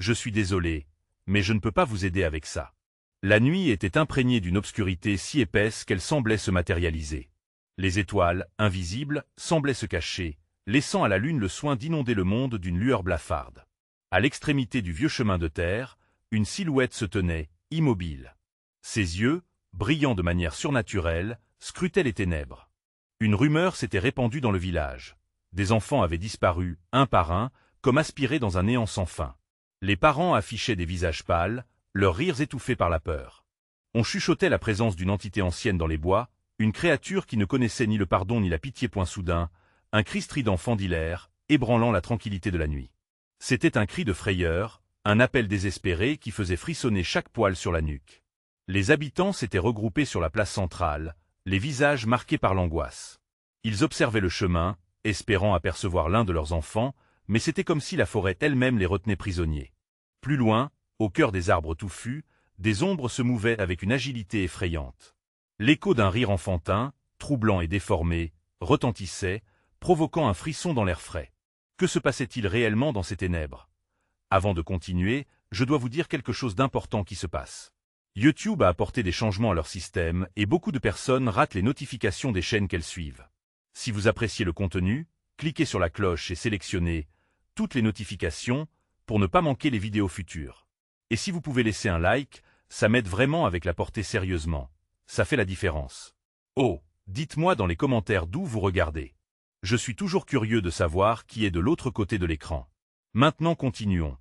Je suis désolé, mais je ne peux pas vous aider avec ça. La nuit était imprégnée d'une obscurité si épaisse qu'elle semblait se matérialiser. Les étoiles, invisibles, semblaient se cacher, laissant à la lune le soin d'inonder le monde d'une lueur blafarde. À l'extrémité du vieux chemin de terre, une silhouette se tenait, immobile. Ses yeux, brillant de manière surnaturelle, scrutaient les ténèbres. Une rumeur s'était répandue dans le village. Des enfants avaient disparu, un par un, comme aspirés dans un néant sans fin. Les parents affichaient des visages pâles, leurs rires étouffés par la peur. On chuchotait la présence d'une entité ancienne dans les bois, une créature qui ne connaissait ni le pardon ni la pitié. Point soudain, un cri strident fendit l'air, ébranlant la tranquillité de la nuit. C'était un cri de frayeur, un appel désespéré qui faisait frissonner chaque poil sur la nuque. Les habitants s'étaient regroupés sur la place centrale, les visages marqués par l'angoisse. Ils observaient le chemin, espérant apercevoir l'un de leurs enfants, mais c'était comme si la forêt elle-même les retenait prisonniers. Plus loin, au cœur des arbres touffus, des ombres se mouvaient avec une agilité effrayante. L'écho d'un rire enfantin, troublant et déformé, retentissait, provoquant un frisson dans l'air frais. Que se passait-il réellement dans ces ténèbres? Avant de continuer, je dois vous dire quelque chose d'important qui se passe. YouTube a apporté des changements à leur système et beaucoup de personnes ratent les notifications des chaînes qu'elles suivent. Si vous appréciez le contenu, cliquez sur la cloche et sélectionnez toutes les notifications pour ne pas manquer les vidéos futures. Et si vous pouvez laisser un like, ça m'aide vraiment avec la portée sérieusement. Ça fait la différence. Oh, dites-moi dans les commentaires d'où vous regardez. Je suis toujours curieux de savoir qui est de l'autre côté de l'écran. Maintenant continuons.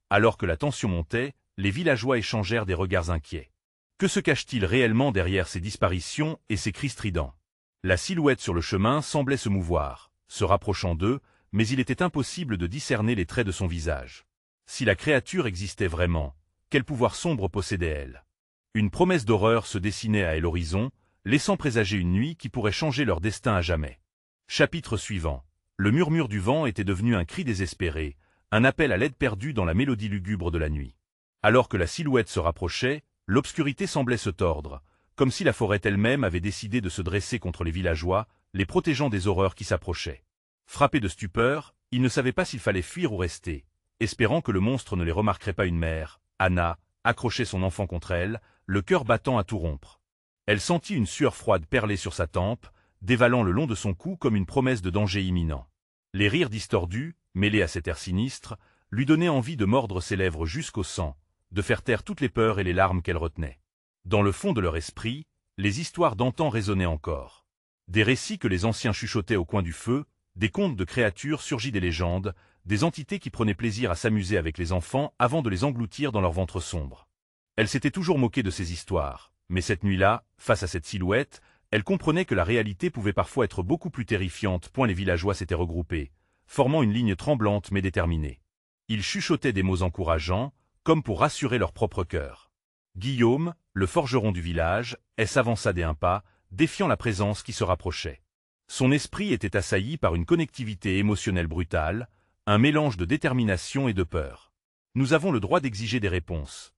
Alors que la tension montait, les villageois échangèrent des regards inquiets. Que se cache-t-il réellement derrière ces disparitions et ces cris stridents? La silhouette sur le chemin semblait se mouvoir, se rapprochant d'eux, mais il était impossible de discerner les traits de son visage. Si la créature existait vraiment, quel pouvoir sombre possédait-elle? Une promesse d'horreur se dessinait à l'horizon, laissant présager une nuit qui pourrait changer leur destin à jamais. Chapitre suivant. Le murmure du vent était devenu un cri désespéré, un appel à l'aide perdu dans la mélodie lugubre de la nuit. Alors que la silhouette se rapprochait, l'obscurité semblait se tordre, comme si la forêt elle-même avait décidé de se dresser contre les villageois, les protégeant des horreurs qui s'approchaient. Frappés de stupeur, ils ne savaient pas s'il fallait fuir ou rester, espérant que le monstre ne les remarquerait pas. Une mère, Anna, accrochait son enfant contre elle, le cœur battant à tout rompre. Elle sentit une sueur froide perler sur sa tempe, dévalant le long de son cou comme une promesse de danger imminent. Les rires distordus, mêlés à cet air sinistre, lui donnaient envie de mordre ses lèvres jusqu'au sang, de faire taire toutes les peurs et les larmes qu'elle retenait. Dans le fond de leur esprit, les histoires d'antan résonnaient encore. Des récits que les anciens chuchotaient au coin du feu, des contes de créatures surgis des légendes, des entités qui prenaient plaisir à s'amuser avec les enfants avant de les engloutir dans leur ventre sombre. Elle s'était toujours moquée de ces histoires, mais cette nuit-là, face à cette silhouette, elle comprenait que la réalité pouvait parfois être beaucoup plus terrifiante. Les villageois s'étaient regroupés, formant une ligne tremblante mais déterminée. Ils chuchotaient des mots encourageants, comme pour rassurer leur propre cœur. Guillaume, le forgeron du village, s'avança d'un pas, défiant la présence qui se rapprochait. Son esprit était assailli par une connectivité émotionnelle brutale, un mélange de détermination et de peur. « Nous avons le droit d'exiger des réponses »,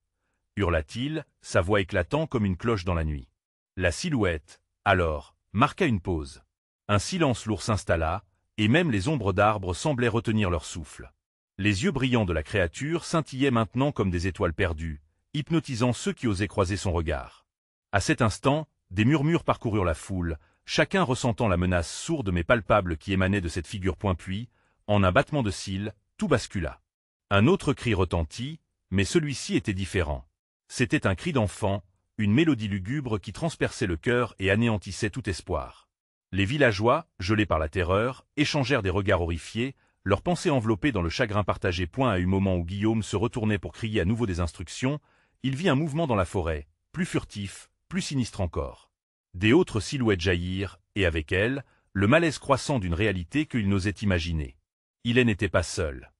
hurla-t-il, sa voix éclatant comme une cloche dans la nuit. La silhouette, alors, marqua une pause. Un silence lourd s'installa, et même les ombres d'arbres semblaient retenir leur souffle. Les yeux brillants de la créature scintillaient maintenant comme des étoiles perdues, hypnotisant ceux qui osaient croiser son regard. À cet instant, des murmures parcoururent la foule, chacun ressentant la menace sourde mais palpable qui émanait de cette figure. Puis, en un battement de cils, tout bascula. Un autre cri retentit, mais celui-ci était différent. C'était un cri d'enfant, une mélodie lugubre qui transperçait le cœur et anéantissait tout espoir. Les villageois, gelés par la terreur, échangèrent des regards horrifiés, leurs pensées enveloppées dans le chagrin partagé. À un moment où Guillaume se retournait pour crier à nouveau des instructions, il vit un mouvement dans la forêt, plus furtif, plus sinistre encore. Des autres silhouettes jaillirent, et avec elles, le malaise croissant d'une réalité qu'il n'osait imaginer. Il n'était pas seul.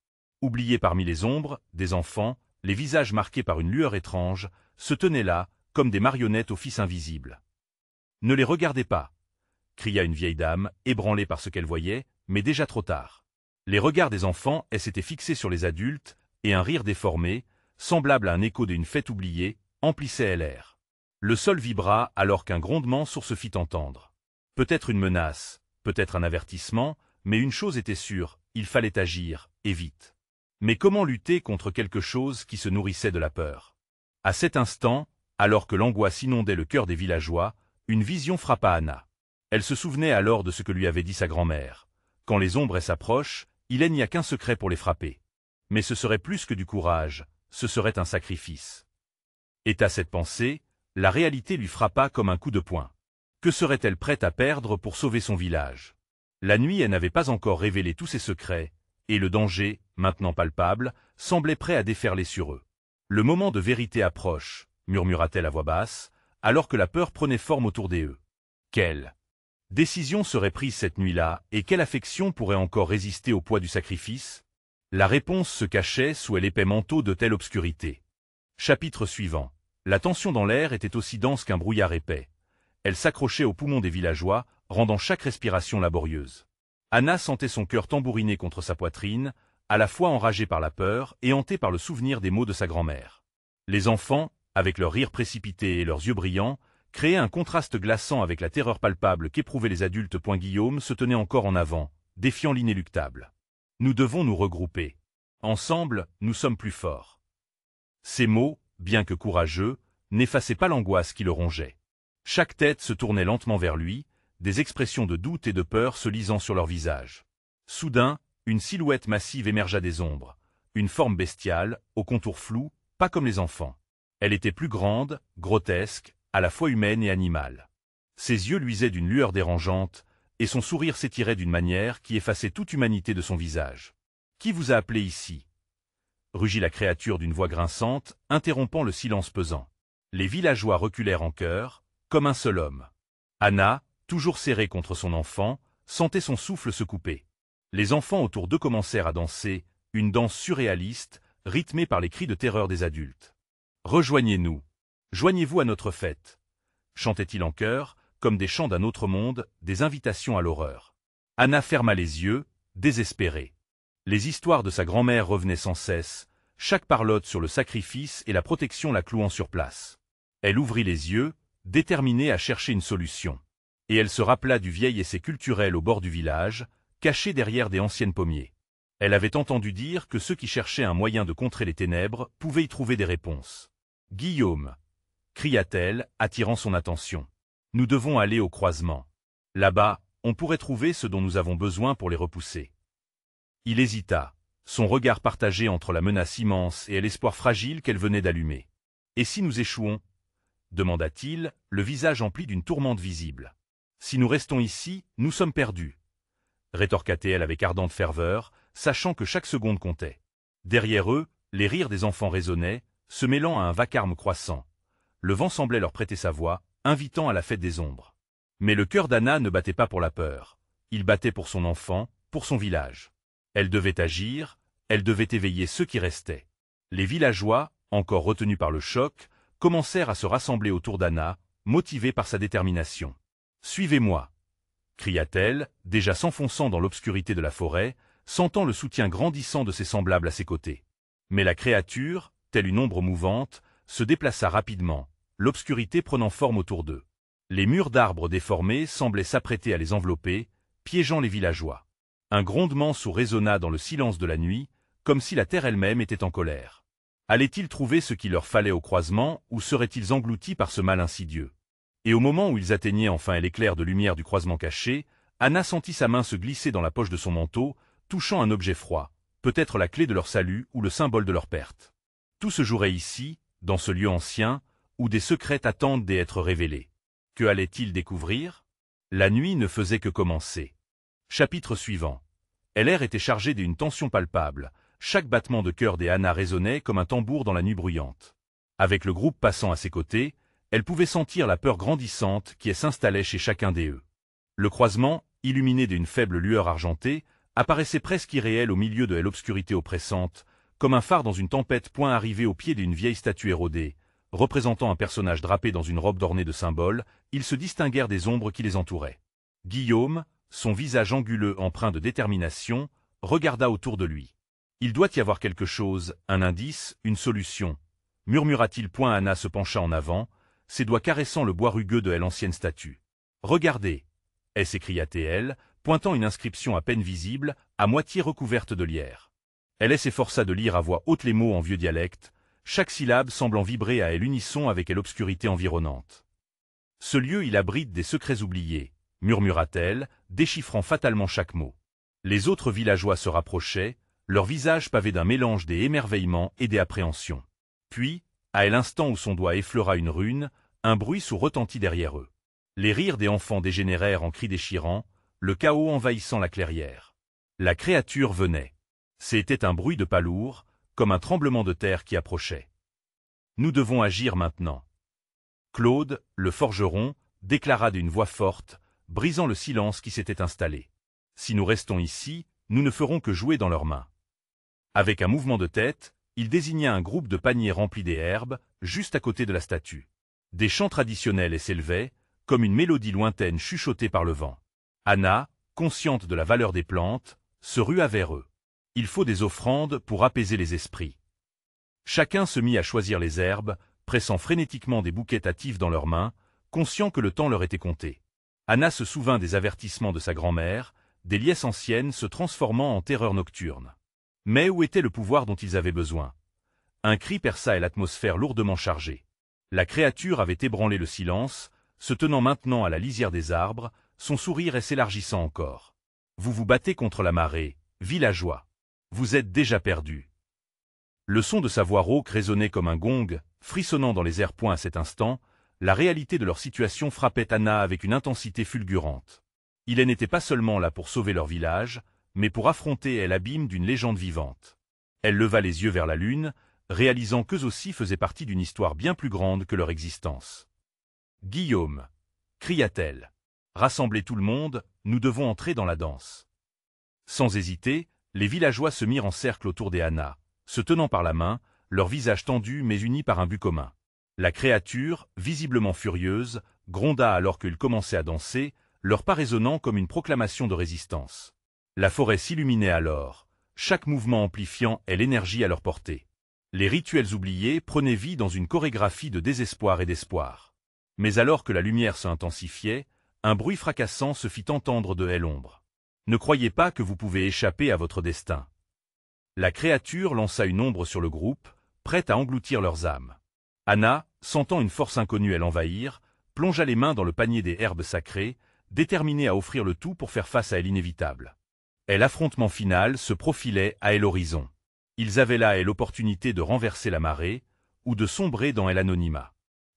Oubliés parmi les ombres, des enfants, les visages marqués par une lueur étrange, se tenaient là, comme des marionnettes au fils invisible. « Ne les regardez pas !» cria une vieille dame, ébranlée par ce qu'elle voyait, mais déjà trop tard. Les regards des enfants s'étaient fixés sur les adultes, et un rire déformé, semblable à un écho d'une fête oubliée, emplissait l'air. Le sol vibra alors qu'un grondement sourd se fit entendre. Peut-être une menace, peut-être un avertissement, mais une chose était sûre, il fallait agir, et vite. Mais comment lutter contre quelque chose qui se nourrissait de la peur? À cet instant, alors que l'angoisse inondait le cœur des villageois, une vision frappa Anna. Elle se souvenait alors de ce que lui avait dit sa grand-mère. Quand les ombres s'approchent, il n'y a qu'un secret pour les frapper. Mais ce serait plus que du courage, ce serait un sacrifice. Et à cette pensée, la réalité lui frappa comme un coup de poing. Que serait-elle prête à perdre pour sauver son village? La nuit, elle n'avait pas encore révélé tous ses secrets, et le danger, maintenant palpable, semblait prêt à déferler sur eux. Le moment de vérité approche, murmura-t-elle à voix basse, alors que la peur prenait forme autour d'eux. Quelle décision serait prise cette nuit-là, et quelle affection pourrait encore résister au poids du sacrifice? La réponse se cachait sous l'épais manteau de telle obscurité. Chapitre suivant. La tension dans l'air était aussi dense qu'un brouillard épais. Elle s'accrochait aux poumons des villageois, rendant chaque respiration laborieuse. Anna sentait son cœur tambouriner contre sa poitrine, à la fois enragée par la peur et hantée par le souvenir des mots de sa grand-mère. Les enfants, avec leurs rires précipités et leurs yeux brillants, créaient un contraste glaçant avec la terreur palpable qu'éprouvaient les adultes. Guillaume se tenait encore en avant, défiant l'inéluctable. Nous devons nous regrouper. Ensemble, nous sommes plus forts. Ces mots, bien que courageux, n'effaçaient pas l'angoisse qui le rongeait. Chaque tête se tournait lentement vers lui, des expressions de doute et de peur se lisant sur leur visage. Soudain, une silhouette massive émergea des ombres, une forme bestiale, au contour flou, pas comme les enfants. Elle était plus grande, grotesque, à la fois humaine et animale. Ses yeux luisaient d'une lueur dérangeante, et son sourire s'étirait d'une manière qui effaçait toute humanité de son visage. « Qui vous a appelé ici ?» rugit la créature d'une voix grinçante, interrompant le silence pesant. Les villageois reculèrent en chœur, comme un seul homme. Anna, toujours serrée contre son enfant, sentait son souffle se couper. Les enfants autour d'eux commencèrent à danser, une danse surréaliste, rythmée par les cris de terreur des adultes. « Rejoignez-nous. Joignez-vous à notre fête. » chantait-il en chœur, comme des chants d'un autre monde, des invitations à l'horreur. Anna ferma les yeux, désespérée. Les histoires de sa grand-mère revenaient sans cesse, chaque parlotte sur le sacrifice et la protection la clouant sur place. Elle ouvrit les yeux, déterminée à chercher une solution. Et elle se rappela du vieil essai culturel au bord du village, caché derrière des anciennes pommiers. Elle avait entendu dire que ceux qui cherchaient un moyen de contrer les ténèbres pouvaient y trouver des réponses. « Guillaume !» cria-t-elle, attirant son attention. « Nous devons aller au croisement. Là-bas, on pourrait trouver ce dont nous avons besoin pour les repousser. » Il hésita, son regard partagé entre la menace immense et l'espoir fragile qu'elle venait d'allumer. « Et si nous échouons ?» demanda-t-il, le visage empli d'une tourmente visible. « Si nous restons ici, nous sommes perdus. » rétorqua-t-elle avec ardente ferveur, sachant que chaque seconde comptait. Derrière eux, les rires des enfants résonnaient, se mêlant à un vacarme croissant. Le vent semblait leur prêter sa voix, invitant à la fête des ombres. Mais le cœur d'Anna ne battait pas pour la peur. Il battait pour son enfant, pour son village. Elle devait agir, elle devait éveiller ceux qui restaient. Les villageois, encore retenus par le choc, commencèrent à se rassembler autour d'Anna, motivés par sa détermination. « Suivez-moi !» cria-t-elle, déjà s'enfonçant dans l'obscurité de la forêt, sentant le soutien grandissant de ses semblables à ses côtés. Mais la créature, telle une ombre mouvante, se déplaça rapidement, l'obscurité prenant forme autour d'eux. Les murs d'arbres déformés semblaient s'apprêter à les envelopper, piégeant les villageois. Un grondement sourd résonna dans le silence de la nuit, comme si la terre elle-même était en colère. Allaient-ils trouver ce qu'il leur fallait au croisement, ou seraient-ils engloutis par ce mal insidieux? Et au moment où ils atteignaient enfin l'éclair de lumière du croisement caché, Anna sentit sa main se glisser dans la poche de son manteau, touchant un objet froid, peut-être la clé de leur salut ou le symbole de leur perte. Tout se jouerait ici, dans ce lieu ancien, où des secrets attendent d'être révélés. Que allait-il découvrir? La nuit ne faisait que commencer. Chapitre suivant. L'air était chargé d'une tension palpable, chaque battement de cœur des Anna résonnait comme un tambour dans la nuit bruyante. Avec le groupe passant à ses côtés, elle pouvait sentir la peur grandissante qui s'installait chez chacun d'eux. Le croisement, illuminé d'une faible lueur argentée, apparaissait presque irréel au milieu de l'obscurité oppressante, comme un phare dans une tempête. Arrivé au pied d'une vieille statue érodée, représentant un personnage drapé dans une robe ornée de symboles, ils se distinguèrent des ombres qui les entouraient. Guillaume, son visage anguleux empreint de détermination, regarda autour de lui. « Il doit y avoir quelque chose, un indice, une solution », murmura-t-il. Anna se pencha en avant, ses doigts caressant le bois rugueux de l'ancienne statue. « Regardez !» s'écria-t-elle, pointant une inscription à peine visible, à moitié recouverte de lierre. Elle s'efforça de lire à voix haute les mots en vieux dialecte, chaque syllabe semblant vibrer à elle unisson avec l'obscurité environnante. Ce lieu il abrite des secrets oubliés, murmura-t-elle, déchiffrant fatalement chaque mot. Les autres villageois se rapprochaient, leurs visages pavés d'un mélange des émerveillements et des appréhensions. Puis, à l'instant où son doigt effleura une rune, un bruit sourd retentit derrière eux. Les rires des enfants dégénérèrent en cris déchirants, le chaos envahissant la clairière. La créature venait. C'était un bruit de pas lourd, comme un tremblement de terre qui approchait. Nous devons agir maintenant. Claude, le forgeron, déclara d'une voix forte, brisant le silence qui s'était installé. Si nous restons ici, nous ne ferons que jouer dans leurs mains. Avec un mouvement de tête, il désigna un groupe de paniers remplis des herbes, juste à côté de la statue. Des chants traditionnels s'élevaient, comme une mélodie lointaine chuchotée par le vent. Anna, consciente de la valeur des plantes, se rua vers eux. Il faut des offrandes pour apaiser les esprits. Chacun se mit à choisir les herbes, pressant frénétiquement des bouquets hâtifs dans leurs mains, conscient que le temps leur était compté. Anna se souvint des avertissements de sa grand-mère, des liesses anciennes se transformant en terreurs nocturnes. Mais où était le pouvoir dont ils avaient besoin? Un cri perça l'atmosphère lourdement chargée. La créature avait ébranlé le silence, se tenant maintenant à la lisière des arbres, son sourire s'élargissant encore. Vous vous battez contre la marée, villageois. Vous êtes déjà perdus. Le son de sa voix rauque résonnait comme un gong, frissonnant dans les airs. À cet instant, la réalité de leur situation frappait Anna avec une intensité fulgurante. Il n'était pas seulement là pour sauver leur village, mais pour affronter l'abîme d'une légende vivante. Elle leva les yeux vers la lune, réalisant qu'eux aussi faisaient partie d'une histoire bien plus grande que leur existence. « Guillaume !» cria-t-elle. « Rassemblez tout le monde, nous devons entrer dans la danse. » Sans hésiter, les villageois se mirent en cercle autour d'Anna, se tenant par la main, leurs visages tendus mais unis par un but commun. La créature, visiblement furieuse, gronda alors qu'ils commençaient à danser, leur pas résonnant comme une proclamation de résistance. La forêt s'illuminait alors, chaque mouvement amplifiant l'énergie à leur portée. Les rituels oubliés prenaient vie dans une chorégraphie de désespoir et d'espoir. Mais alors que la lumière s'intensifiait, un bruit fracassant se fit entendre de l'ombre. Ne croyez pas que vous pouvez échapper à votre destin. La créature lança une ombre sur le groupe, prête à engloutir leurs âmes. Anna, sentant une force inconnue l'envahir, plongea les mains dans le panier des herbes sacrées, déterminée à offrir le tout pour faire face à l'inévitable. L'affrontement final se profilait à l'horizon. Ils avaient là l'opportunité de renverser la marée, ou de sombrer dans l'anonymat.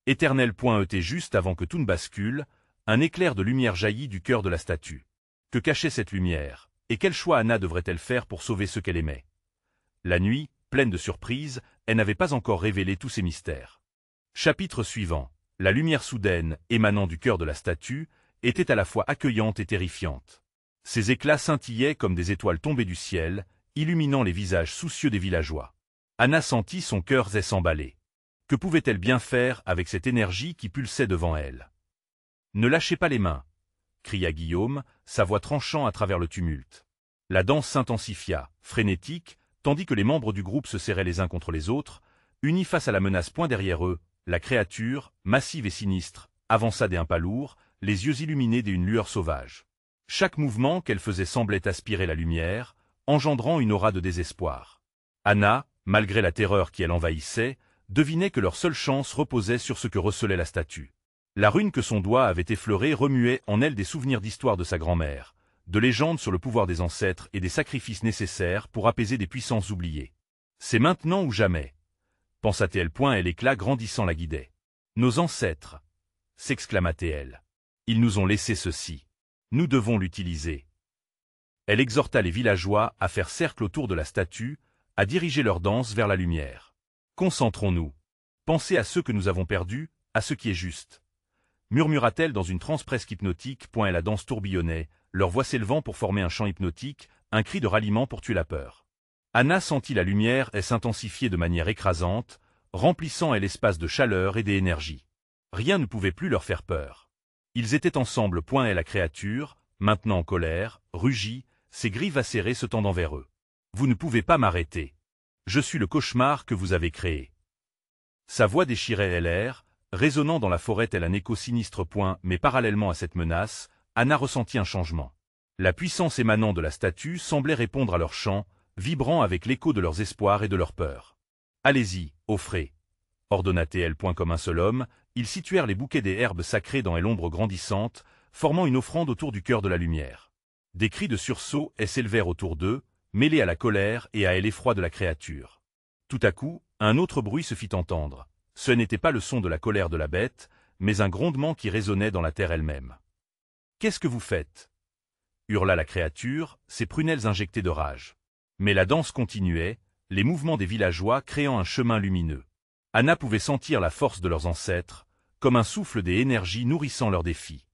Éternel point était juste avant que tout ne bascule, un éclair de lumière jaillit du cœur de la statue. Que cachait cette lumière, et quel choix Anna devrait-elle faire pour sauver ceux qu'elle aimait? La nuit, pleine de surprises, elle n'avait pas encore révélé tous ses mystères. Chapitre suivant. La lumière soudaine, émanant du cœur de la statue, était à la fois accueillante et terrifiante. Ses éclats scintillaient comme des étoiles tombées du ciel, illuminant les visages soucieux des villageois. Anna sentit son cœur s'emballer. Que pouvait-elle bien faire avec cette énergie qui pulsait devant elle? Ne lâchez pas les mains, cria Guillaume, sa voix tranchant à travers le tumulte. La danse s'intensifia, frénétique, tandis que les membres du groupe se serraient les uns contre les autres, unis face à la menace point derrière eux, la créature, massive et sinistre, avança d'un pas lourd, les yeux illuminés d'une lueur sauvage. Chaque mouvement qu'elle faisait semblait aspirer la lumière, engendrant une aura de désespoir. Anna, malgré la terreur qui l'envahissait, devinait que leur seule chance reposait sur ce que recelait la statue. La rune que son doigt avait effleurée remuait en elle des souvenirs d'histoire de sa grand-mère, de légendes sur le pouvoir des ancêtres et des sacrifices nécessaires pour apaiser des puissances oubliées. C'est maintenant ou jamais, pensa-t-elle et l'éclat grandissant la guidait. Nos ancêtres, s'exclama-t-elle. Ils nous ont laissé ceci. Nous devons l'utiliser. Elle exhorta les villageois à faire cercle autour de la statue, à diriger leur danse vers la lumière. Concentrons-nous. Pensez à ceux que nous avons perdus, à ce qui est juste. Murmura-t-elle dans une transe presque hypnotique. La danse tourbillonnait, leur voix s'élevant pour former un chant hypnotique, un cri de ralliement pour tuer la peur. Anna sentit la lumière s'intensifier de manière écrasante, remplissant l'espace de chaleur et d'énergie. Rien ne pouvait plus leur faire peur. Ils étaient ensemble. La créature, maintenant en colère, rugit, ses griffes acérées se tendant vers eux. Vous ne pouvez pas m'arrêter. Je suis le cauchemar que vous avez créé. Sa voix déchirait l'air, résonnant dans la forêt tel un écho sinistre. Mais parallèlement à cette menace, Anna ressentit un changement. La puissance émanant de la statue semblait répondre à leur chant, vibrant avec l'écho de leurs espoirs et de leurs peurs. « Allez-y, offrez » ordonna-t-elle. Comme un seul homme, ils situèrent les bouquets des herbes sacrées dans l'ombre grandissante, formant une offrande autour du cœur de la lumière. Des cris de sursaut s'élevèrent autour d'eux, mêlés à la colère et à l'effroi de la créature. Tout à coup, un autre bruit se fit entendre. Ce n'était pas le son de la colère de la bête, mais un grondement qui résonnait dans la terre elle-même. « Qu'est-ce que vous faites » hurla la créature, ses prunelles injectées de rage. Mais la danse continuait, les mouvements des villageois créant un chemin lumineux. Anna pouvait sentir la force de leurs ancêtres, comme un souffle des énergies nourrissant leurs défis.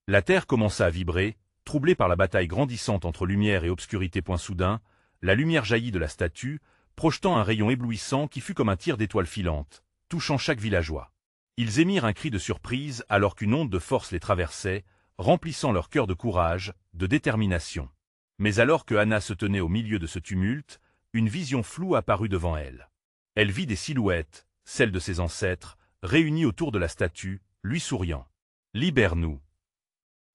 La terre commença à vibrer, troublée par la bataille grandissante entre lumière et obscurité. Soudain, la lumière jaillit de la statue, projetant un rayon éblouissant qui fut comme un tir d'étoiles filantes, touchant chaque villageois. Ils émirent un cri de surprise alors qu'une onde de force les traversait, remplissant leur cœur de courage, de détermination. Mais alors que Anna se tenait au milieu de ce tumulte, une vision floue apparut devant elle. Elle vit des silhouettes, celles de ses ancêtres, réunies autour de la statue, lui souriant. « Libère-nous »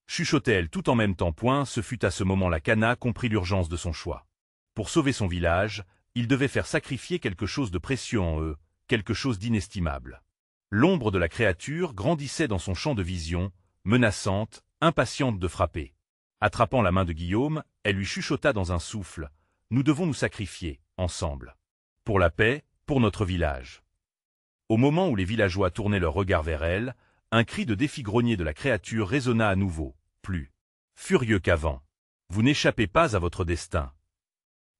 chuchotait-elle tout en même temps. Ce fut à ce moment-là qu'Anna comprit l'urgence de son choix. Pour sauver son village, il devait faire sacrifier quelque chose de précieux en eux, quelque chose d'inestimable. L'ombre de la créature grandissait dans son champ de vision, menaçante, impatiente de frapper. Attrapant la main de Guillaume, elle lui chuchota dans un souffle « Nous devons nous sacrifier, ensemble. Pour la paix, pour notre village. » Au moment où les villageois tournaient leur regard vers elle, un cri de défi grogné de la créature résonna à nouveau, plus furieux qu'avant. « Vous n'échappez pas à votre destin. »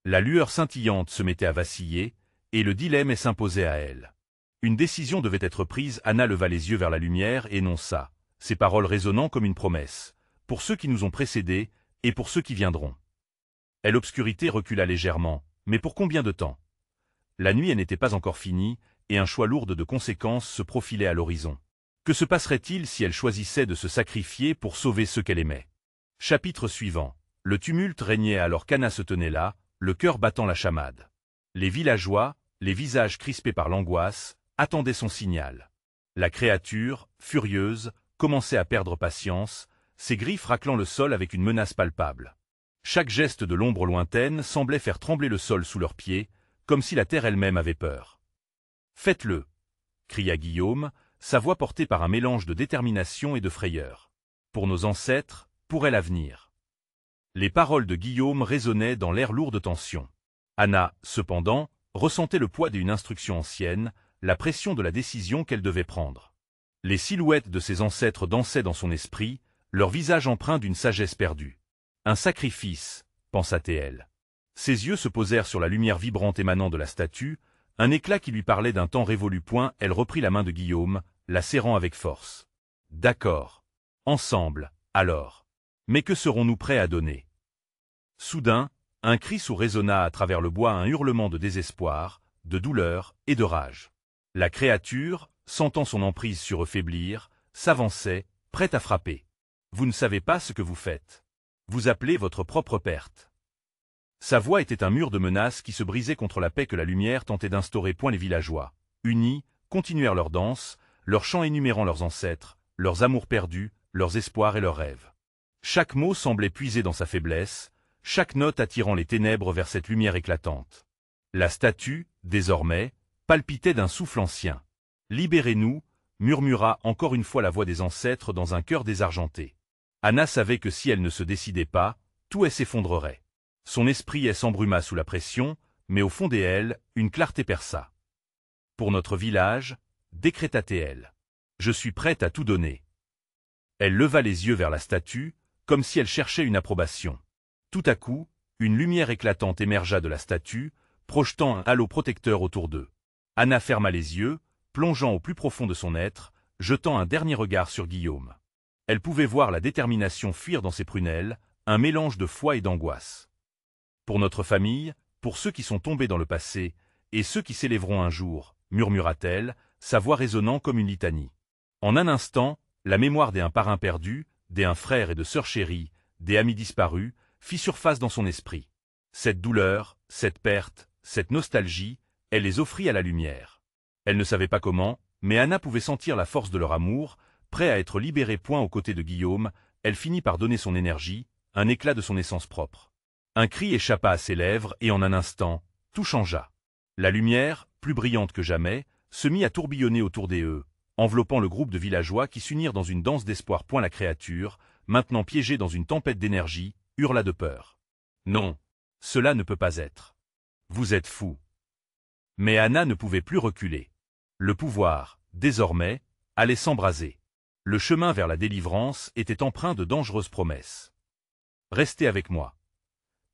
La lueur scintillante se mettait à vaciller, et le dilemme s'imposait à elle. Une décision devait être prise. Anna leva les yeux vers la lumière et énonça, ses paroles résonnant comme une promesse, pour ceux qui nous ont précédés et pour ceux qui viendront. L'obscurité recula légèrement, mais pour combien de temps? La nuit n'était pas encore finie, et un choix lourd de conséquences se profilait à l'horizon. Que se passerait-il si elle choisissait de se sacrifier pour sauver ceux qu'elle aimait? Chapitre suivant. Le tumulte régnait alors qu'Anna se tenait là, le cœur battant la chamade. Les villageois, les visages crispés par l'angoisse, attendaient son signal. La créature, furieuse, commençait à perdre patience, ses griffes raclant le sol avec une menace palpable. Chaque geste de l'ombre lointaine semblait faire trembler le sol sous leurs pieds, comme si la terre elle-même avait peur. « Faites-le » cria Guillaume, sa voix portée par un mélange de détermination et de frayeur. « Pour nos ancêtres, pour l'avenir. » Les paroles de Guillaume résonnaient dans l'air lourd de tension. Anna, cependant, ressentait le poids d'une instruction ancienne, la pression de la décision qu'elle devait prendre. Les silhouettes de ses ancêtres dansaient dans son esprit, leur visage empreint d'une sagesse perdue. Un sacrifice, pensa-t-elle. Ses yeux se posèrent sur la lumière vibrante émanant de la statue, un éclat qui lui parlait d'un temps révolu. Elle reprit la main de Guillaume, la serrant avec force. D'accord. Ensemble, alors. Mais que serons-nous prêts à donner? Soudain, un cri sourd résonna à travers le bois, un hurlement de désespoir, de douleur et de rage. La créature, sentant son emprise sur eux faiblir, s'avançait, prête à frapper. Vous ne savez pas ce que vous faites. Vous appelez votre propre perte. Sa voix était un mur de menaces qui se brisait contre la paix que la lumière tentait d'instaurer. Les villageois, unis, continuèrent leur danse, leurs chants énumérant leurs ancêtres, leurs amours perdus, leurs espoirs et leurs rêves. Chaque mot semblait puiser dans sa faiblesse, chaque note attirant les ténèbres vers cette lumière éclatante. La statue, désormais, palpitait d'un souffle ancien. « Libérez-nous » murmura encore une fois la voix des ancêtres dans un cœur désargenté. Anna savait que si elle ne se décidait pas, tout s'effondrerait. Son esprit s'embruma sous la pression, mais au fond d'elle, une clarté perça. « Pour notre village, » décréta-t-elle. « Je suis prête à tout donner. » Elle leva les yeux vers la statue, comme si elle cherchait une approbation. Tout à coup, une lumière éclatante émergea de la statue, projetant un halo protecteur autour d'eux. Anna ferma les yeux, plongeant au plus profond de son être, jetant un dernier regard sur Guillaume. Elle pouvait voir la détermination fuir dans ses prunelles, un mélange de foi et d'angoisse. Pour notre famille, pour ceux qui sont tombés dans le passé, et ceux qui s'élèveront un jour, murmura-t-elle, sa voix résonnant comme une litanie. En un instant, la mémoire des parrains perdus, des frères et de sœurs chéris, des amis disparus, fit surface dans son esprit. Cette douleur, cette perte, cette nostalgie, elle les offrit à la lumière. Elle ne savait pas comment, mais Anna pouvait sentir la force de leur amour, prêt à être libérée. Aux côtés de Guillaume, elle finit par donner son énergie, un éclat de son essence propre. Un cri échappa à ses lèvres et en un instant, tout changea. La lumière, plus brillante que jamais, se mit à tourbillonner autour d'eux, enveloppant le groupe de villageois qui s'unirent dans une danse d'espoir. La créature, maintenant piégée dans une tempête d'énergie, hurla de peur. Non, cela ne peut pas être. Vous êtes fou. Mais Anna ne pouvait plus reculer. Le pouvoir, désormais, allait s'embraser. Le chemin vers la délivrance était empreint de dangereuses promesses. Restez avec moi.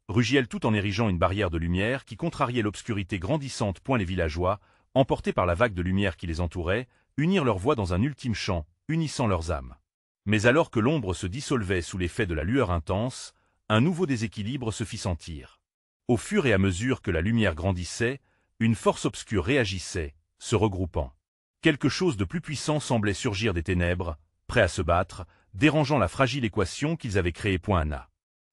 Rugit-elle tout en érigeant une barrière de lumière qui contrariait l'obscurité grandissante. Les villageois, emportés par la vague de lumière qui les entourait, unirent leurs voix dans un ultime chant, unissant leurs âmes. Mais alors que l'ombre se dissolvait sous l'effet de la lueur intense, un nouveau déséquilibre se fit sentir. Au fur et à mesure que la lumière grandissait, une force obscure réagissait, se regroupant. Quelque chose de plus puissant semblait surgir des ténèbres, prêt à se battre, dérangeant la fragile équation qu'ils avaient créée. Anna.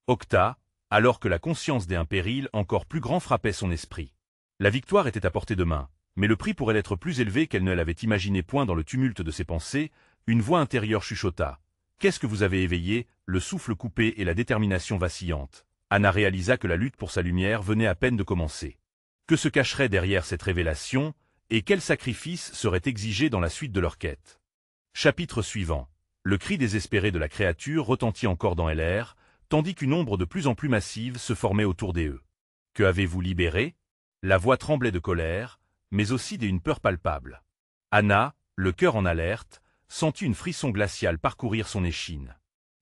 Octa, alors que la conscience d'un péril encore plus grand frappait son esprit. La victoire était à portée de main, mais le prix pourrait être plus élevé qu'elle ne l'avait imaginé. Dans le tumulte de ses pensées, une voix intérieure chuchota. « Qu'est-ce que vous avez éveillé ?» Le souffle coupé et la détermination vacillante. Anna réalisa que la lutte pour sa lumière venait à peine de commencer. Que se cacherait derrière cette révélation, et quel sacrifice serait exigé dans la suite de leur quête? Chapitre suivant. Le cri désespéré de la créature retentit encore dans l'air, tandis qu'une ombre de plus en plus massive se formait autour d'eux. Que avez-vous libéré? La voix tremblait de colère, mais aussi d'une peur palpable. Anna, le cœur en alerte, sentit une frisson glaciale parcourir son échine.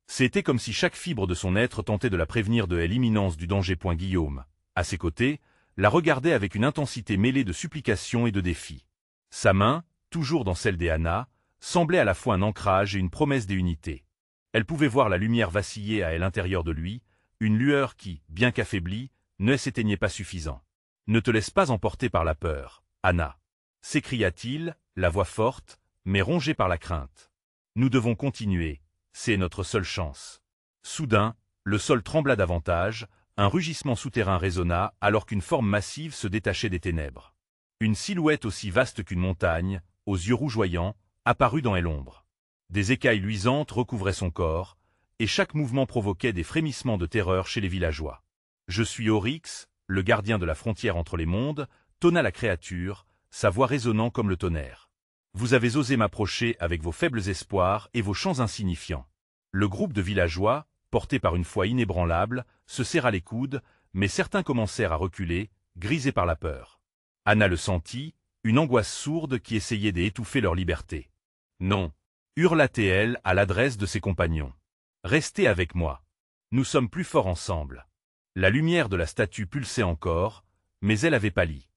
C'était comme si chaque fibre de son être tentait de la prévenir de l'imminence du danger. Guillaume, à ses côtés, la regardait avec une intensité mêlée de supplication et de défi. Sa main, toujours dans celle d'Anna, semblait à la fois un ancrage et une promesse d'unité. Elle pouvait voir la lumière vaciller à l'intérieur de lui, une lueur qui, bien qu'affaiblie, ne s'éteignait pas suffisant. « Ne te laisse pas emporter par la peur, Anna !» s'écria-t-il, la voix forte, mais rongée par la crainte. « Nous devons continuer, c'est notre seule chance. » Soudain, le sol trembla davantage, un rugissement souterrain résonna alors qu'une forme massive se détachait des ténèbres. Une silhouette aussi vaste qu'une montagne, aux yeux rougeoyants, apparut dans l'ombre. Des écailles luisantes recouvraient son corps, et chaque mouvement provoquait des frémissements de terreur chez les villageois. « Je suis Oryx, le gardien de la frontière entre les mondes », tonna la créature, sa voix résonnant comme le tonnerre. « Vous avez osé m'approcher avec vos faibles espoirs et vos chants insignifiants. » Le groupe de villageois, porté par une foi inébranlable, se serra les coudes, mais certains commencèrent à reculer, grisés par la peur. Anna le sentit, une angoisse sourde qui essayait d'étouffer leur liberté. « Non !» hurla-t-elle à l'adresse de ses compagnons. « Restez avec moi. Nous sommes plus forts ensemble. » La lumière de la statue pulsait encore, mais elle avait pâli.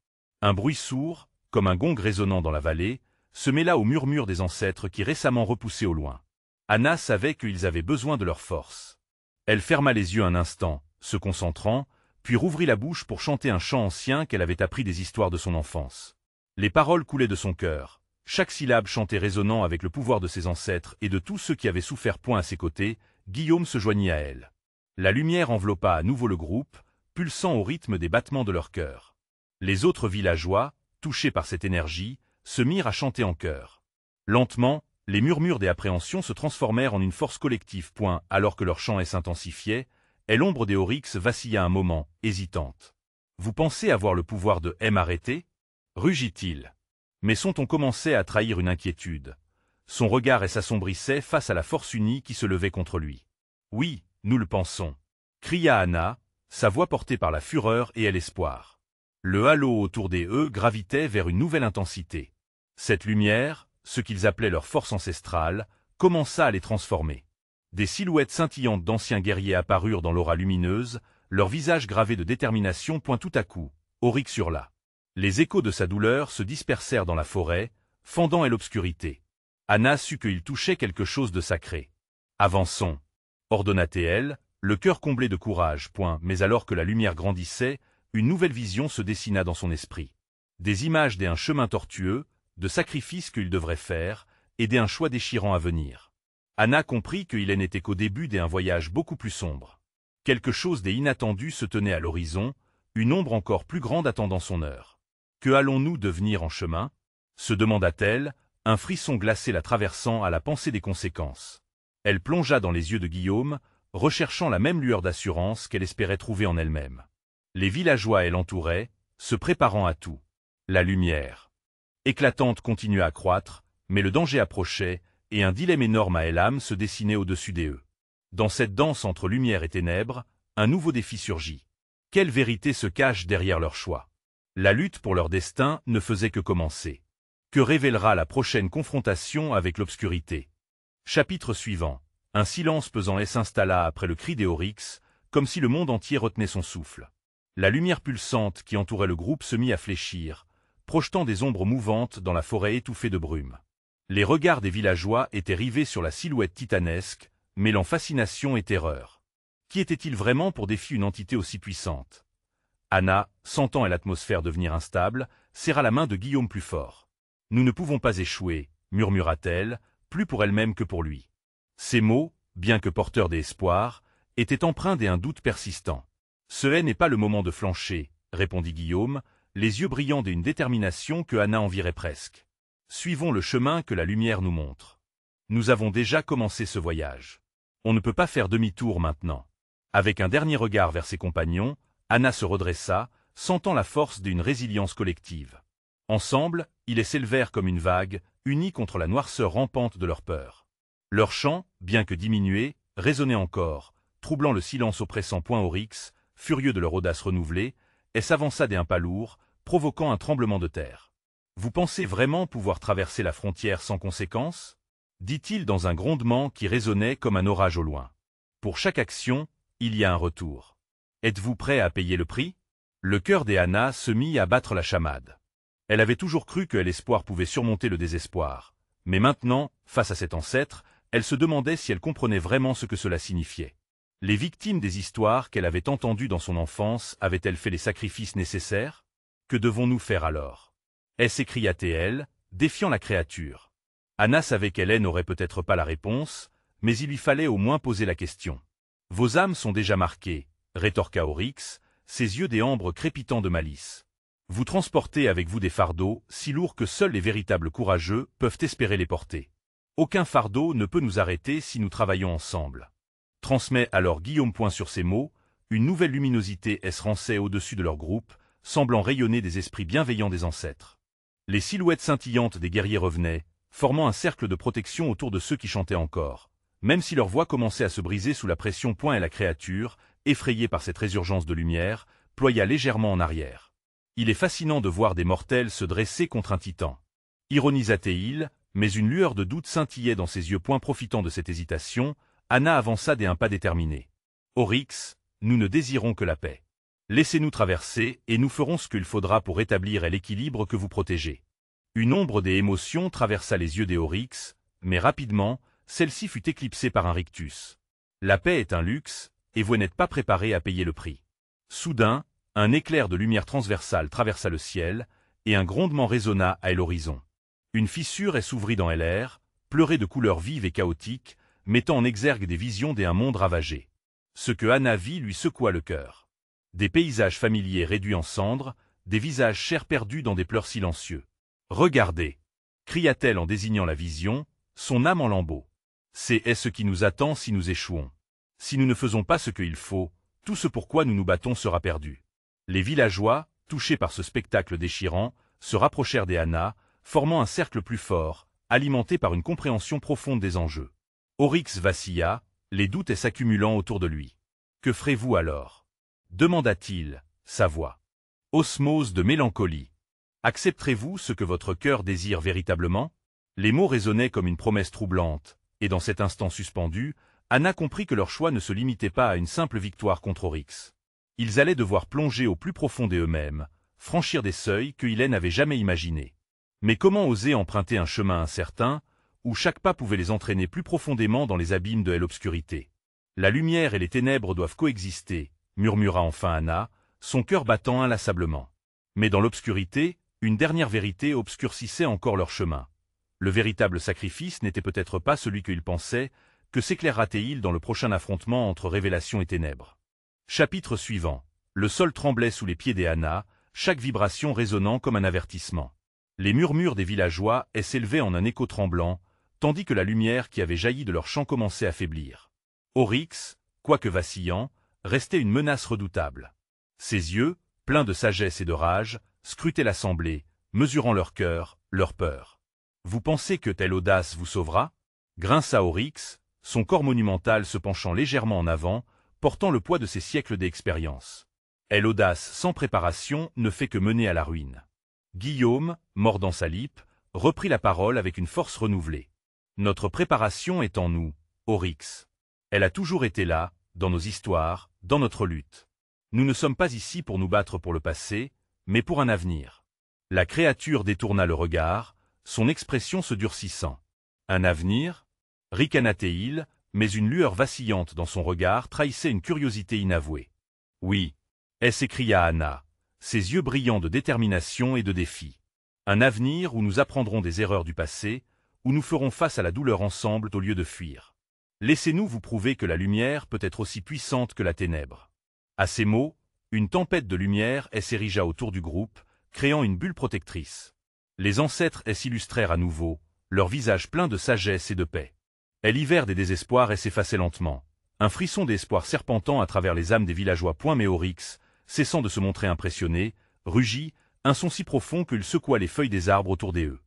Un bruit sourd, comme un gong résonnant dans la vallée, se mêla au murmure des ancêtres qui récemment repoussaient au loin. Anna savait qu'ils avaient besoin de leur force. Elle ferma les yeux un instant, se concentrant, puis rouvrit la bouche pour chanter un chant ancien qu'elle avait appris des histoires de son enfance. Les paroles coulaient de son cœur, chaque syllabe chantée résonnant avec le pouvoir de ses ancêtres et de tous ceux qui avaient souffert. À ses côtés, Guillaume se joignit à elle. La lumière enveloppa à nouveau le groupe, pulsant au rythme des battements de leur cœur. Les autres villageois, touchés par cette énergie, se mirent à chanter en chœur. Lentement, les murmures des appréhensions se transformèrent en une force collective. Alors que leur chant s'intensifiait, l'ombre des Oryx vacilla un moment, hésitante. « Vous pensez avoir le pouvoir de m'arrêter » rugit-il. Mais son ton commençait à trahir une inquiétude. Son regard s'assombrissaient face à la force unie qui se levait contre lui. « Oui, nous le pensons » cria Anna, sa voix portée par la fureur et l'espoir. Le halo autour d'eux gravitait vers une nouvelle intensité. Cette lumière, ce qu'ils appelaient leur force ancestrale, commença à les transformer. Des silhouettes scintillantes d'anciens guerriers apparurent dans l'aura lumineuse, leurs visages gravés de détermination. Tout à coup, Oryx hurla. Les échos de sa douleur se dispersèrent dans la forêt, fendant l'obscurité. Anna sut qu'il touchait quelque chose de sacré. « Avançons » ordonna-t-elle, le cœur comblé de courage. Mais alors que la lumière grandissait, une nouvelle vision se dessina dans son esprit. Des images d'un chemin tortueux, de sacrifices qu'il devrait faire, et d'un choix déchirant à venir. Anna comprit qu'il n'était qu'au début d'un voyage beaucoup plus sombre. Quelque chose d'inattendu se tenait à l'horizon, une ombre encore plus grande attendant son heure. « Que allons-nous devenir en chemin ?» se demanda-t-elle, un frisson glacé la traversant à la pensée des conséquences. Elle plongea dans les yeux de Guillaume, recherchant la même lueur d'assurance qu'elle espérait trouver en elle-même. Les villageois elle l'entouraient, se préparant à tout. La lumière éclatante continuait à croître, mais le danger approchait, et un dilemme énorme à Elam se dessinait au-dessus d'eux. Dans cette danse entre lumière et ténèbres, un nouveau défi surgit. Quelle vérité se cache derrière leur choix? La lutte pour leur destin ne faisait que commencer. Que révélera la prochaine confrontation avec l'obscurité? Chapitre suivant. Un silence pesant s'installa après le cri des Oryx, comme si le monde entier retenait son souffle. La lumière pulsante qui entourait le groupe se mit à fléchir, projetant des ombres mouvantes dans la forêt étouffée de brume. Les regards des villageois étaient rivés sur la silhouette titanesque, mêlant fascination et terreur. Qui était-il vraiment pour défier une entité aussi puissante? Anna, sentant l'atmosphère devenir instable, serra la main de Guillaume plus fort. « Nous ne pouvons pas échouer, » murmura-t-elle, plus pour elle-même que pour lui. Ces mots, bien que porteurs d'espoir, étaient empreints d'un doute persistant. « Ce n'est pas le moment de flancher, » répondit Guillaume, les yeux brillants d'une détermination que Anna envirait presque. « Suivons le chemin que la lumière nous montre. Nous avons déjà commencé ce voyage. On ne peut pas faire demi-tour maintenant. » Avec un dernier regard vers ses compagnons, Anna se redressa, sentant la force d'une résilience collective. Ensemble, ils s'élevèrent comme une vague, unis contre la noirceur rampante de leur peur. Leur chant, bien que diminué, résonnait encore, troublant le silence oppressant. Oryx, furieux de leur audace renouvelée, et s'avança d'un pas lourd, provoquant un tremblement de terre. « Vous pensez vraiment pouvoir traverser la frontière sans conséquence ?» dit-il dans un grondement qui résonnait comme un orage au loin. « Pour chaque action, il y a un retour. Êtes-vous prêt à payer le prix ?» Le cœur d'Anna se mit à battre la chamade. Elle avait toujours cru que l'espoir pouvait surmonter le désespoir. Mais maintenant, face à cet ancêtre, elle se demandait si elle comprenait vraiment ce que cela signifiait. Les victimes des histoires qu'elle avait entendues dans son enfance avaient-elles fait les sacrifices nécessaires? Que devons-nous faire alors? S'écria-t-elle, défiant la créature. Anna savait qu'Hélène n'aurait peut-être pas la réponse, mais il lui fallait au moins poser la question. « Vos âmes sont déjà marquées, » rétorqua Oryx, ses yeux d'ambre crépitant de malice. « Vous transportez avec vous des fardeaux si lourds que seuls les véritables courageux peuvent espérer les porter. Aucun fardeau ne peut nous arrêter si nous travaillons ensemble. » Transmet alors Guillaume. Sur ces mots, une nouvelle luminosité s'érançait au-dessus de leur groupe, semblant rayonner des esprits bienveillants des ancêtres. Les silhouettes scintillantes des guerriers revenaient, formant un cercle de protection autour de ceux qui chantaient encore, même si leur voix commençait à se briser sous la pression. Et la créature, effrayée par cette résurgence de lumière, ploya légèrement en arrière. Il est fascinant de voir des mortels se dresser contre un titan. Ironisa-t-il, mais une lueur de doute scintillait dans ses yeux. Profitant de cette hésitation, Anna avança d'un pas déterminé. « Oryx, nous ne désirons que la paix. Laissez-nous traverser et nous ferons ce qu'il faudra pour rétablir l'équilibre que vous protégez. » Une ombre des émotions traversa les yeux des Oryx, mais rapidement, celle-ci fut éclipsée par un rictus. La paix est un luxe, et vous n'êtes pas préparé à payer le prix. Soudain, un éclair de lumière transversale traversa le ciel, et un grondement résonna à l'horizon. Une fissure s'ouvrit dans l'air, pleurée de couleurs vives et chaotiques, mettant en exergue des visions d'un monde ravagé. Ce que Anna vit lui secoua le cœur. Des paysages familiers réduits en cendres, des visages chers perdus dans des pleurs silencieux. « Regardez !» cria-t-elle en désignant la vision, son âme en lambeaux. « C'est ce qui nous attend si nous échouons. Si nous ne faisons pas ce qu'il faut, tout ce pourquoi nous nous battons sera perdu. » Les villageois, touchés par ce spectacle déchirant, se rapprochèrent d'Anna, formant un cercle plus fort, alimenté par une compréhension profonde des enjeux. Oryx vacilla, les doutes s'accumulant autour de lui. « Que ferez-vous alors » demanda-t-il, sa voix. Osmose de mélancolie. « Accepterez-vous ce que votre cœur désire véritablement ?» Les mots résonnaient comme une promesse troublante, et dans cet instant suspendu, Anna comprit que leur choix ne se limitait pas à une simple victoire contre Oryx. Ils allaient devoir plonger au plus profond d'eux-mêmes, franchir des seuils que Hélène n'avait jamais imaginés. Mais comment oser emprunter un chemin incertain, où chaque pas pouvait les entraîner plus profondément dans les abîmes de l'obscurité? La lumière et les ténèbres doivent coexister, murmura enfin Anna, son cœur battant inlassablement. Mais dans l'obscurité, une dernière vérité obscurcissait encore leur chemin. Le véritable sacrifice n'était peut-être pas celui qu'ils pensaient, que s'éclairera-t-il dans le prochain affrontement entre révélation et ténèbres? Chapitre suivant. Le sol tremblait sous les pieds d'Anna, chaque vibration résonnant comme un avertissement. Les murmures des villageois s'élevaient en un écho tremblant, tandis que la lumière qui avait jailli de leur chant commençait à faiblir. Oryx, quoique vacillant, restait une menace redoutable. Ses yeux, pleins de sagesse et de rage, scrutaient l'assemblée, mesurant leur cœur, leur peur. Vous pensez que telle audace vous sauvera? Grinça Oryx, son corps monumental se penchant légèrement en avant, portant le poids de ses siècles d'expérience. Et l'audace sans préparation ne fait que mener à la ruine. Guillaume, mordant sa lippe, reprit la parole avec une force renouvelée. Notre préparation est en nous, Oryx. Elle a toujours été là, dans nos histoires, dans notre lutte. Nous ne sommes pas ici pour nous battre pour le passé, mais pour un avenir. La créature détourna le regard, son expression se durcissant. Un avenir? Ricana-t-il, mais une lueur vacillante dans son regard trahissait une curiosité inavouée. Oui, s'écria Anna, ses yeux brillants de détermination et de défi. Un avenir où nous apprendrons des erreurs du passé, où nous ferons face à la douleur ensemble au lieu de fuir. Laissez-nous vous prouver que la lumière peut être aussi puissante que la ténèbre. À ces mots, une tempête de lumière s'érigea autour du groupe, créant une bulle protectrice. Les ancêtres s'illustrèrent à nouveau, leurs visages pleins de sagesse et de paix. L'hiver des désespoirs s'effaçait lentement, un frisson d'espoir serpentant à travers les âmes des villageois. Mais Oryx, cessant de se montrer impressionné, rugit, un son si profond qu'il secoua les feuilles des arbres autour d'eux.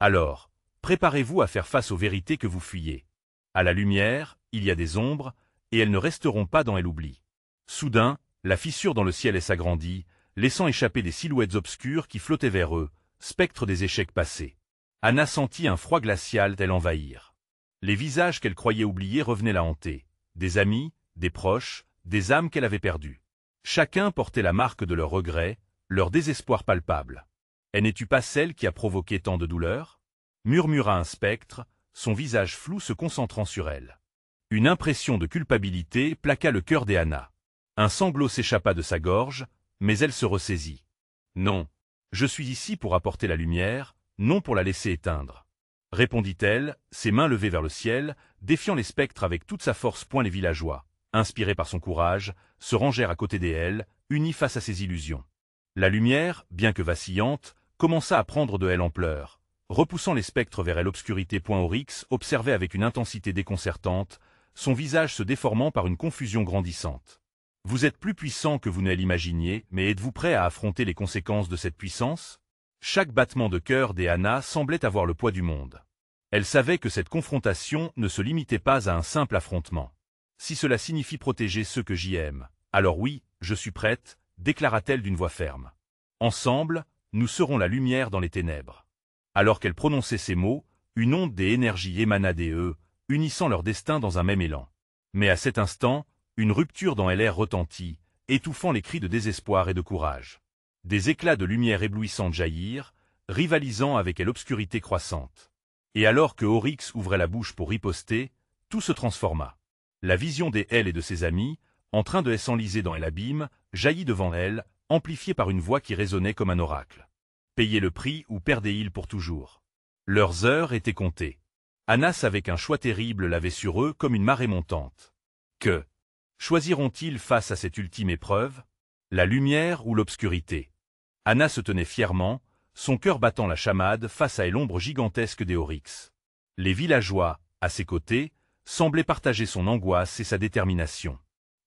Alors, préparez-vous à faire face aux vérités que vous fuyez. À la lumière, il y a des ombres, et elles ne resteront pas dans l'oubli. Soudain, la fissure dans le ciel s'agrandit, laissant échapper des silhouettes obscures qui flottaient vers eux, spectres des échecs passés. Anna sentit un froid glacial l'envahir. Les visages qu'elle croyait oubliés revenaient la hanter. Des amis, des proches, des âmes qu'elle avait perdues. Chacun portait la marque de leur regret, leur désespoir palpable. « Et n'es-tu pas celle qui a provoqué tant de douleur ?» murmura un spectre, son visage flou se concentrant sur elle. Une impression de culpabilité plaqua le cœur d'Anna. Un sanglot s'échappa de sa gorge, mais elle se ressaisit. « Non, je suis ici pour apporter la lumière, non pour la laisser éteindre. » répondit-elle, ses mains levées vers le ciel, défiant les spectres avec toute sa force. Les villageois, inspirés par son courage, se rangèrent à côté d'elle, unis face à ses illusions. La lumière, bien que vacillante, commença à prendre de l'ampleur, repoussant les spectres vers l'obscurité. Oryx observait avec une intensité déconcertante, son visage se déformant par une confusion grandissante. Vous êtes plus puissant que vous ne l'imaginiez, mais êtes-vous prêt à affronter les conséquences de cette puissance? Chaque battement de cœur d'Anna semblait avoir le poids du monde. Elle savait que cette confrontation ne se limitait pas à un simple affrontement. Si cela signifie protéger ceux que j'aime, alors oui, je suis prête, déclara-t-elle d'une voix ferme. Ensemble, nous serons la lumière dans les ténèbres. Alors qu'elle prononçait ces mots, une onde d'énergie émana d'eux, unissant leur destin dans un même élan. Mais à cet instant, une rupture dans l'air retentit, étouffant les cris de désespoir et de courage. Des éclats de lumière éblouissante jaillirent, rivalisant avec l'obscurité croissante. Et alors que Oryx ouvrait la bouche pour riposter, tout se transforma. La vision d'elle et de ses amis, en train de s'enliser dans l'abîme, jaillit devant elle, amplifiée par une voix qui résonnait comme un oracle. Payez le prix ou perdez-ils pour toujours. Leurs heures étaient comptées. Anna savait qu'un choix terrible l'avait sur eux comme une marée montante. Que choisiront-ils face à cette ultime épreuve? La lumière ou l'obscurité? Anna se tenait fièrement, son cœur battant la chamade face à l'ombre gigantesque des Oryx. Les villageois, à ses côtés, semblaient partager son angoisse et sa détermination.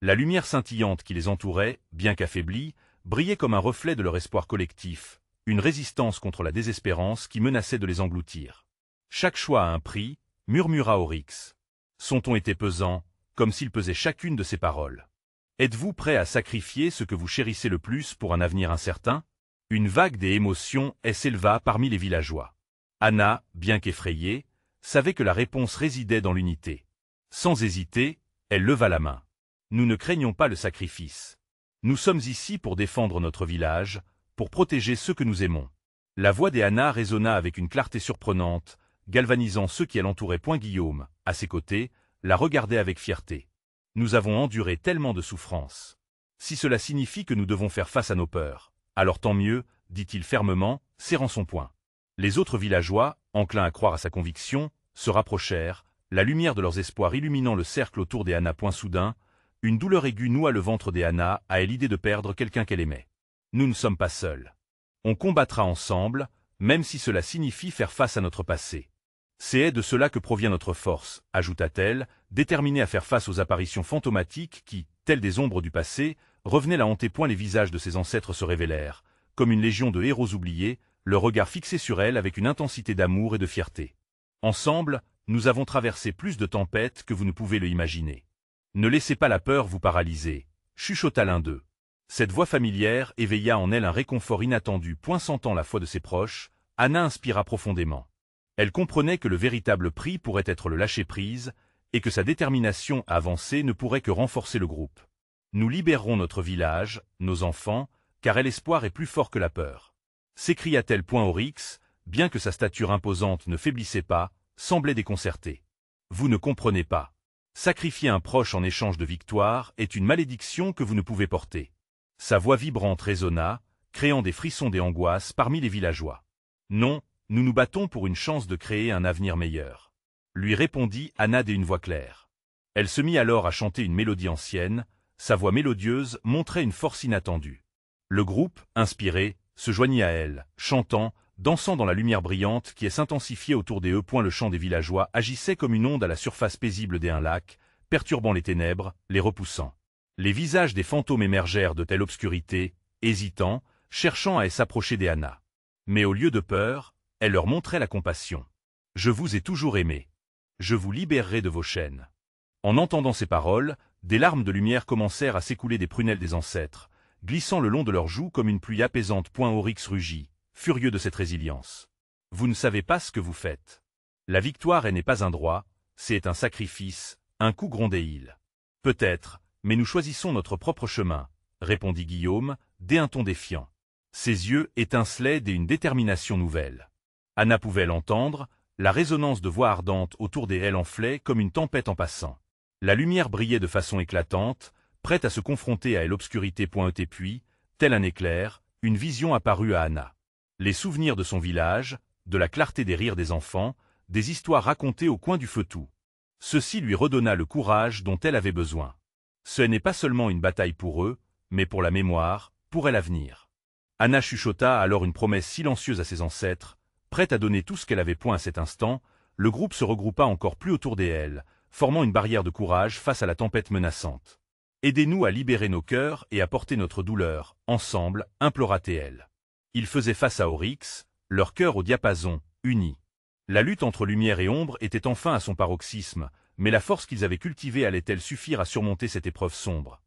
La lumière scintillante qui les entourait, bien qu'affaiblie, brillait comme un reflet de leur espoir collectif, une résistance contre la désespérance qui menaçait de les engloutir. Chaque choix a un prix, murmura Oryx. Son ton était pesant, comme s'il pesait chacune de ses paroles. Êtes-vous prêt à sacrifier ce que vous chérissez le plus pour un avenir incertain? Une vague d'émotions s'éleva parmi les villageois. Anna, bien qu'effrayée, savait que la réponse résidait dans l'unité. Sans hésiter, elle leva la main. Nous ne craignons pas le sacrifice. Nous sommes ici pour défendre notre village, pour protéger ceux que nous aimons. La voix d'Anna résonna avec une clarté surprenante, galvanisant ceux qui l'entouraient. Guillaume, à ses côtés, la regardait avec fierté. Nous avons enduré tellement de souffrances. Si cela signifie que nous devons faire face à nos peurs, alors tant mieux, dit-il fermement, serrant son poing. Les autres villageois, enclins à croire à sa conviction, se rapprochèrent, la lumière de leurs espoirs illuminant le cercle autour d'Anna. Soudain, une douleur aiguë noua le ventre d'Anna à l'idée de perdre quelqu'un qu'elle aimait. Nous ne sommes pas seuls. On combattra ensemble, même si cela signifie faire face à notre passé. C'est de cela que provient notre force, ajouta-t-elle, déterminée à faire face aux apparitions fantomatiques qui, telles des ombres du passé, revenaient la hanter. Les visages de ses ancêtres se révélèrent, comme une légion de héros oubliés, leur regard fixé sur elle avec une intensité d'amour et de fierté. Ensemble, nous avons traversé plus de tempêtes que vous ne pouvez le imaginer. Ne laissez pas la peur vous paralyser, chuchota l'un d'eux. Cette voix familière éveilla en elle un réconfort inattendu. Sentant la foi de ses proches, Anna inspira profondément. Elle comprenait que le véritable prix pourrait être le lâcher-prise, et que sa détermination à avancer ne pourrait que renforcer le groupe. Nous libérerons notre village, nos enfants, car l'espoir est plus fort que la peur. S'écria-t-elle. Oryx, bien que sa stature imposante ne faiblissait pas, semblait déconcerté. Vous ne comprenez pas. Sacrifier un proche en échange de victoire est une malédiction que vous ne pouvez porter. Sa voix vibrante résonna, créant des frissons et angoisses parmi les villageois. Non, nous nous battons pour une chance de créer un avenir meilleur. Lui répondit Anna d'une voix claire. Elle se mit alors à chanter une mélodie ancienne, sa voix mélodieuse montrait une force inattendue. Le groupe, inspiré, se joignit à elle, chantant, dansant dans la lumière brillante qui s'intensifiait autour des eux. Le chant des villageois agissait comme une onde à la surface paisible d'un lac, perturbant les ténèbres, les repoussant. Les visages des fantômes émergèrent de telle obscurité, hésitants, cherchant à s'approcher d'Anna. Mais au lieu de peur, elle leur montrait la compassion. « Je vous ai toujours aimé. Je vous libérerai de vos chaînes. » En entendant ces paroles, des larmes de lumière commencèrent à s'écouler des prunelles des ancêtres, glissant le long de leurs joues comme une pluie apaisante. Oryx rugit, furieux de cette résilience. « Vous ne savez pas ce que vous faites. La victoire n'est pas un droit, c'est un sacrifice, un coup. » grondait-il. « Peut-être, mais nous choisissons notre propre chemin, » répondit Guillaume, d'un ton défiant. Ses yeux étincelaient d'une détermination nouvelle. Anna pouvait l'entendre, la résonance de voix ardentes autour d'elle enflait comme une tempête en passant. La lumière brillait de façon éclatante, prête à se confronter à l'obscurité. Et puis, tel un éclair, une vision apparut à Anna. Les souvenirs de son village, de la clarté des rires des enfants, des histoires racontées au coin du feu. Tout ceci lui redonna le courage dont elle avait besoin. Ce n'est pas seulement une bataille pour eux, mais pour la mémoire, pour l'avenir. Anna chuchota alors une promesse silencieuse à ses ancêtres, prête à donner tout ce qu'elle avait. À cet instant, le groupe se regroupa encore plus autour d'elle, formant une barrière de courage face à la tempête menaçante. « Aidez-nous à libérer nos cœurs et à porter notre douleur, ensemble, » implora-t-elle. Ils faisaient face à Oryx, leur cœur au diapason, unis. La lutte entre lumière et ombre était enfin à son paroxysme, mais la force qu'ils avaient cultivée allait-elle suffire à surmonter cette épreuve sombre?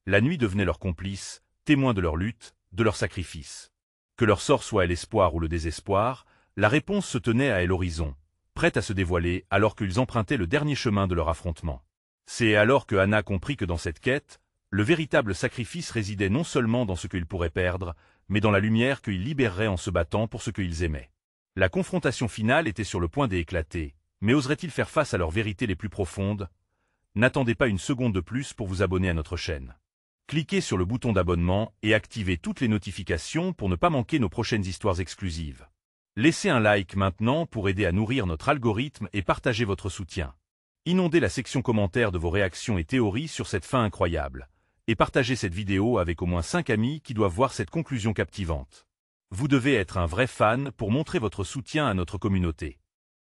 La nuit devenait leur complice, témoin de leur lutte, de leur sacrifice. Que leur sort soit l'espoir ou le désespoir, la réponse se tenait à l'horizon, prête à se dévoiler alors qu'ils empruntaient le dernier chemin de leur affrontement. C'est alors que Anna comprit que dans cette quête, le véritable sacrifice résidait non seulement dans ce qu'ils pourraient perdre, mais dans la lumière qu'ils libéreraient en se battant pour ce qu'ils aimaient. La confrontation finale était sur le point d'éclater, mais oseraient-ils faire face à leurs vérités les plus profondes? N'attendez pas une seconde de plus pour vous abonner à notre chaîne. Cliquez sur le bouton d'abonnement et activez toutes les notifications pour ne pas manquer nos prochaines histoires exclusives. Laissez un like maintenant pour aider à nourrir notre algorithme et partagez votre soutien. Inondez la section commentaires de vos réactions et théories sur cette fin incroyable. Et partagez cette vidéo avec au moins 5 amis qui doivent voir cette conclusion captivante. Vous devez être un vrai fan pour montrer votre soutien à notre communauté.